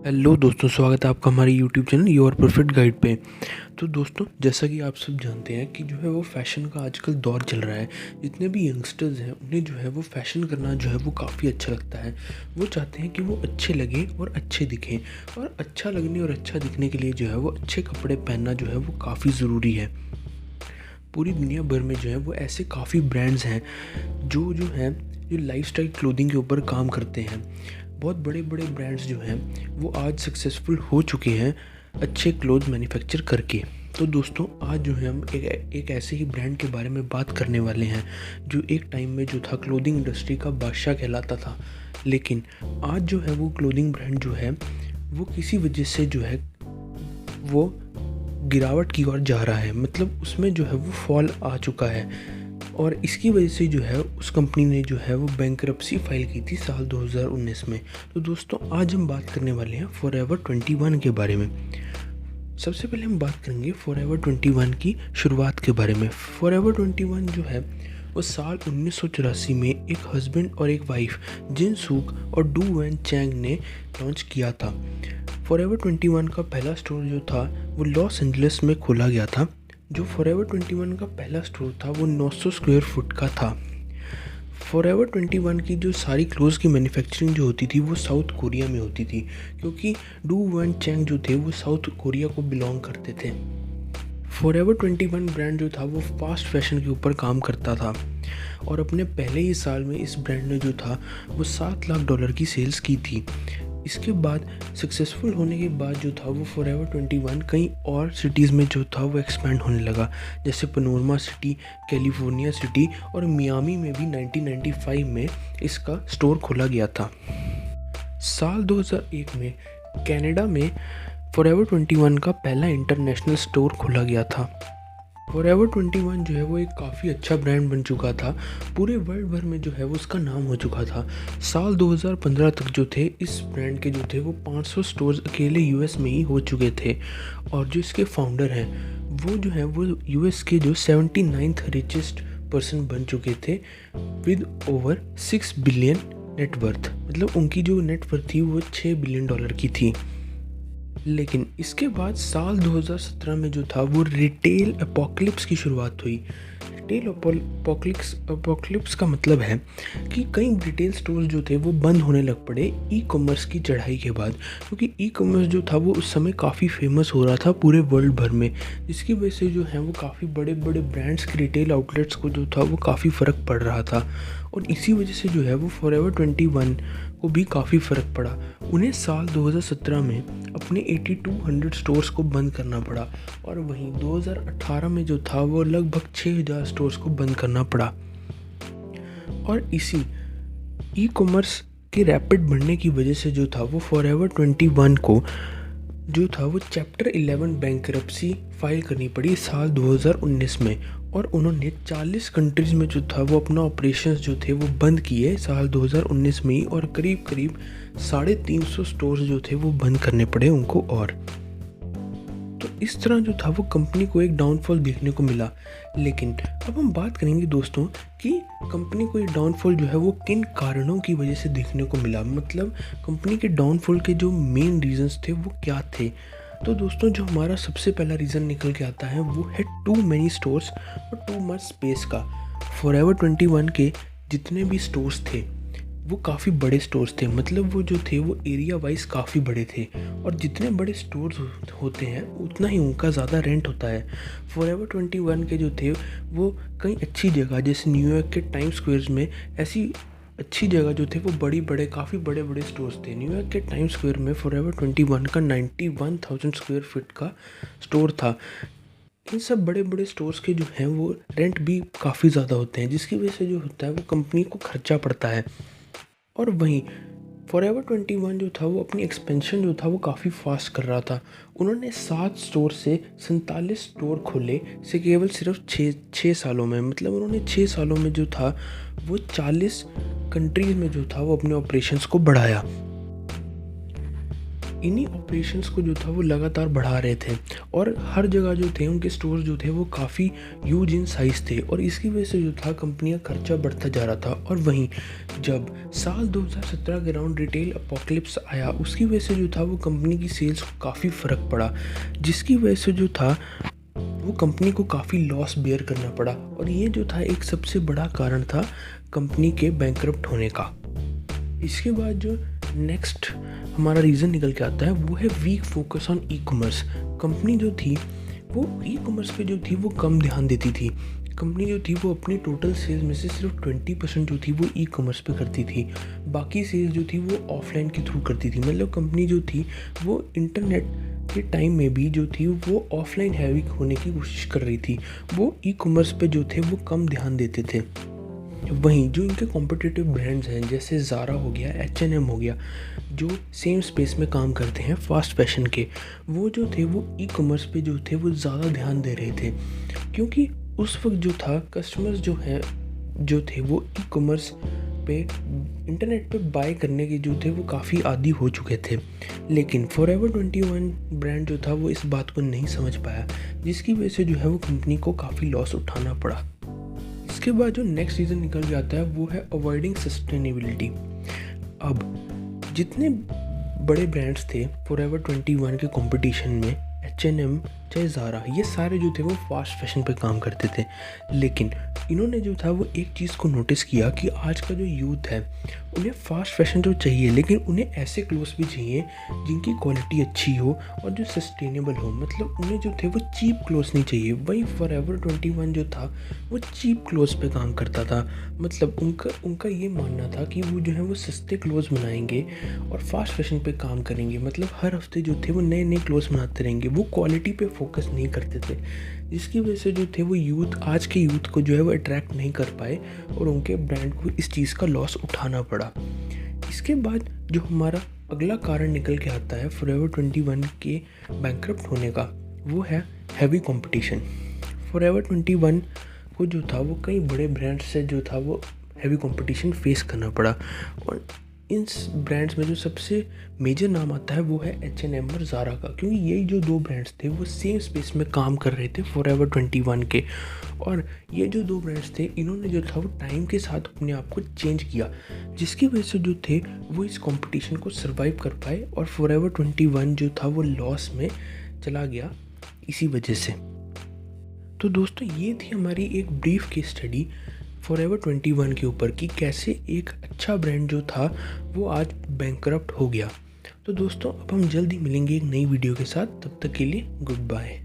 Hello दोस्तों, स्वागत है आपका हमारे YouTube channel your perfect guide पे। तो दोस्तों, जैसा कि आप सब जानते हैं कि जो है वो फ़ैशन का आजकल दौर चल रहा है। जितने भी यंगस्टर्स हैं उन्हें जो है वो फ़ैशन करना जो है वो काफ़ी अच्छा लगता है। वो चाहते हैं कि वो अच्छे लगें और अच्छे दिखें, और अच्छा लगने और अच्छा दिखने के लिए जो है वो अच्छे कपड़े पहनना जो है वो काफ़ी ज़रूरी है। पूरी दुनिया भर में जो है वो ऐसे काफ़ी ब्रांड्स हैं जो लाइफस्टाइल क्लोथिंग के ऊपर काम करते हैं। बहुत बड़े बड़े ब्रांड्स जो हैं वो आज सक्सेसफुल हो चुके हैं अच्छे क्लोथ मैन्युफैक्चर करके। तो दोस्तों, आज जो है हम एक ऐसे ही ब्रांड के बारे में बात करने वाले हैं जो एक टाइम में जो था क्लोथिंग इंडस्ट्री का बादशाह कहलाता था। लेकिन आज जो है वो क्लोथिंग ब्रांड जो है वो किसी वजह से जो है वो गिरावट की ओर जा रहा है। मतलब उसमें जो है वो फॉल आ चुका है, और इसकी वजह से जो है उस कंपनी ने जो है वो बैंकरप्सी फाइल की थी साल 2019 में। तो दोस्तों, आज हम बात करने वाले हैं फॉरएवर 21 के बारे में। सबसे पहले हम बात करेंगे फॉरएवर 21 की शुरुआत के बारे में। फॉरएवर 21 जो है वो साल 1984 में एक हस्बैंड और एक वाइफ, जिन सूक और डू वैन चैंग ने लॉन्च किया था। फॉरएवर 21 का पहला स्टोर जो था वो लॉस एंजलिस में खोला गया था। जो फॉरएवर 21 का पहला स्टोर था वो 900 स्क्वायर फुट का था। फॉरएवर 21 की जो सारी क्लोथ्स की मैन्युफैक्चरिंग जो होती थी वो साउथ कोरिया में होती थी, क्योंकि डू वन चैंग जो थे वो साउथ कोरिया को बिलोंग करते थे। फॉरएवर 21 ब्रांड जो था वो फास्ट फैशन के ऊपर काम करता था, और अपने पहले ही साल में इस ब्रांड ने जो था वो $7 लाख की सेल्स की थी। इसके बाद सक्सेसफुल होने के बाद जो था वो फॉरएवर 21 कई और सिटीज़ में जो था वो एक्सपैंड होने लगा, जैसे पनोरमा सिटी, कैलिफोर्निया सिटी और मियामी में भी 1995 में इसका स्टोर खोला गया था। साल 2001 में कनाडा में फॉरएवर 21 का पहला इंटरनेशनल स्टोर खोला गया था। फॉरएवर 21 जो है वो एक काफ़ी अच्छा ब्रांड बन चुका था। पूरे वर्ल्ड भर में जो है वो उसका नाम हो चुका था। साल 2015 तक जो थे इस ब्रांड के जो थे वो 500 स्टोर्स अकेले यूएस में ही हो चुके थे। और जो इसके फाउंडर हैं वो जो है वो यूएस के जो 79th रिचेस्ट पर्सन बन चुके थे, विद ओवर 6 बिलियन नेटवर्थ। मतलब उनकी जो नेटवर्थ थी वो $6 बिलियन की थी। लेकिन इसके बाद साल 2017 में जो था वो रिटेल अपोकलिप्स की शुरुआत हुई। रिटेल अपोकलिप्स का मतलब है कि कई रिटेल स्टोर्स जो थे वो बंद होने लग पड़े ई कॉमर्स की चढ़ाई के बाद, क्योंकि ई कॉमर्स जो था वो उस समय काफ़ी फेमस हो रहा था पूरे वर्ल्ड भर में। जिसकी वजह से जो है वो काफ़ी बड़े बड़े ब्रांड्स के रिटेल आउटलेट्स को जो था वो काफ़ी फ़र्क पड़ रहा था, और इसी वजह से जो है वो फॉरएवर 21 को भी काफ़ी फ़र्क पड़ा। उन्हें साल 2017 में अपने 8200 स्टोर्स को बंद करना पड़ा, और वहीं 2018 में जो था वो लगभग 6000 स्टोर्स को बंद करना पड़ा। और इसी ई कॉमर्स के रैपिड बढ़ने की वजह से जो था वो फॉरएवर 21 को जो था वो चैप्टर 11 बैंकरप्सी फाइल करनी पड़ी साल 2019 में, और उन्होंने 40 कंट्रीज़ में जो था वो अपना ऑपरेशंस जो थे वो बंद किए साल 2019 में ही, और करीब करीब 350 स्टोर्स जो थे वो बंद करने पड़े उनको। और तो इस तरह जो था वो कंपनी को एक डाउनफॉल देखने को मिला। लेकिन अब हम बात करेंगे दोस्तों कि कंपनी को ये डाउनफॉल जो है वो किन कारणों की वजह से देखने को मिला। मतलब कंपनी के डाउनफॉल के जो मेन रीजंस थे वो क्या थे। तो दोस्तों, जो हमारा सबसे पहला रीज़न निकल के आता है वो है टू मैनी स्टोर्स और टू मच स्पेस का। फॉरएवर 21 के जितने भी स्टोर्स थे वो काफ़ी बड़े स्टोर्स थे। मतलब वो जो थे वो एरिया वाइज काफ़ी बड़े थे, और जितने बड़े स्टोर्स होते हैं उतना ही उनका ज़्यादा रेंट होता है। फॉरएवर 21 के जो थे वो कई अच्छी जगह, जैसे न्यूयॉर्क के टाइम स्क्वायर्स में ऐसी अच्छी जगह जो थे वो काफ़ी बड़े बड़े स्टोर्स थे। न्यूयॉर्क के टाइम स्क्वायर में फॉरएवर 21 का 91,000 स्क्वायर फीट का स्टोर था। इन सब बड़े बड़े स्टोर्स के जो हैं वो रेंट भी काफ़ी ज़्यादा होते हैं, जिसकी वजह से जो होता है वो कंपनी को खर्चा पड़ता है। और वहीं फॉरएवर 21 जो था वो अपनी एक्सपेंशन जो था वो काफ़ी फास्ट कर रहा था। उन्होंने 7 स्टोर से 47 स्टोर खोले से केवल सिर्फ 6 सालों में। मतलब उन्होंने 6 सालों में जो था वो 40 कंट्रीज़ में जो था वो अपने ऑपरेशंस को बढ़ाया। इन्हीं ऑपरेशंस को जो था वो लगातार बढ़ा रहे थे और हर जगह जो थे उनके स्टोर जो थे वो काफ़ी ह्यूज इन साइज़ थे और इसकी वजह से जो था कंपनी का खर्चा बढ़ता जा रहा था। और वहीं जब साल 2017 के अराउंड रिटेल अपोकलिप्स आया, उसकी वजह से जो था वो कंपनी की सेल्स को काफ़ी फ़र्क पड़ा, जिसकी वजह से जो था वो कंपनी को काफ़ी लॉस बेयर करना पड़ा। और ये जो था एक सबसे बड़ा कारण था कंपनी के बैंकरप्ट होने का। इसके बाद जो नेक्स्ट हमारा रीज़न निकल के आता है वो है week focus on e commerce. Company जो थी वो ई कॉमर्स पे जो थी वो कम ध्यान देती थी। कंपनी जो थी वो अपनी टोटल सेल्स में से सिर्फ 20% जो थी वो ई कॉमर्स पे करती थी, बाकी सेल्स जो थी वो ऑफलाइन के थ्रू करती थी। मतलब कंपनी जो थी वो इंटरनेट के टाइम में भी जो थी वो ऑफलाइन हैवी होने की कोशिश कर रही थी, वो ई कॉमर्स पे जो थे वो कम ध्यान देते थे। वहीं जो इनके कॉम्पिटिटिव ब्रांड्स हैं जैसे ज़ारा हो गया, H&M हो गया, जो सेम स्पेस में काम करते हैं फास्ट फैशन के, वो जो थे वो ई कॉमर्स पे जो थे वो ज़्यादा ध्यान दे रहे थे, क्योंकि उस वक्त जो था कस्टमर्स जो थे वो ई कॉमर्स पे इंटरनेट पे बाय करने के जो थे वो काफ़ी आदी हो चुके थे। लेकिन फॉरएवर 21 ब्रांड जो था वो इस बात को नहीं समझ पाया, जिसकी वजह से जो है वो कंपनी को काफ़ी लॉस उठाना पड़ा। इसके बाद जो नेक्स्ट रीज़न निकल जाता है वो है अवॉइडिंग सस्टेनेबिलिटी। अब जितने बड़े ब्रांड्स थे फॉरएवर 21 के कंपटीशन में, H&M चाहे ज़ारा, ये सारे जो थे वो फास्ट फैशन पे काम करते थे। लेकिन इन्होंने जो था वो एक चीज़ को नोटिस किया कि आज का जो यूथ है उन्हें फास्ट फैशन तो चाहिए, लेकिन उन्हें ऐसे क्लोथ्स भी चाहिए जिनकी क्वालिटी अच्छी हो और जो सस्टेनेबल हो। मतलब उन्हें जो थे वो चीप क्लोथ्स नहीं चाहिए। वहीं फॉरएवर 21 जो था वो चीप क्लोथ्स पे काम करता था। मतलब उनका ये मानना था कि वो जो है वो सस्ते क्लोथ्स बनाएंगे और फास्ट फैशन पे काम करेंगे। मतलब हर हफ्ते जो थे वो नए नए क्लोथ्स बनाते रहेंगे, वो क्वालिटी पे फोकस नहीं करते थे, जिसकी वजह से जो थे वो आज के यूथ को जो है वो अट्रैक्ट नहीं कर पाए और उनके ब्रांड को इस चीज़ का लॉस उठाना पड़ा। इसके बाद जो हमारा अगला कारण निकल के आता है फॉरएवर 21 के बैंकरप्ट होने का, वो है हैवी कंपटीशन। फॉरएवर 21 को जो था वो कई बड़े ब्रांड्स से जो था वो हैवी कंपटीशन फेस करना पड़ा। और इन ब्रांड्स में जो सबसे मेजर नाम आता है वो है H&M और ज़ारा का, क्योंकि यही जो दो ब्रांड्स थे वो सेम स्पेस में काम कर रहे थे फॉरएवर 21 के। और ये जो दो ब्रांड्स थे इन्होंने जो था वो टाइम के साथ अपने आप को चेंज किया, जिसकी वजह से जो थे वो इस कंपटीशन को सर्वाइव कर पाए और फॉरएवर 21 जो था वो लॉस में चला गया इसी वजह से। तो दोस्तों ये थी हमारी एक ब्रीफ केस स्टडी फॉरएवर 21 के ऊपर कि कैसे एक अच्छा ब्रांड जो था वो आज बैंकरप्ट हो गया। तो दोस्तों अब हम जल्दी मिलेंगे एक नई वीडियो के साथ, तब तक के लिए गुड बाय।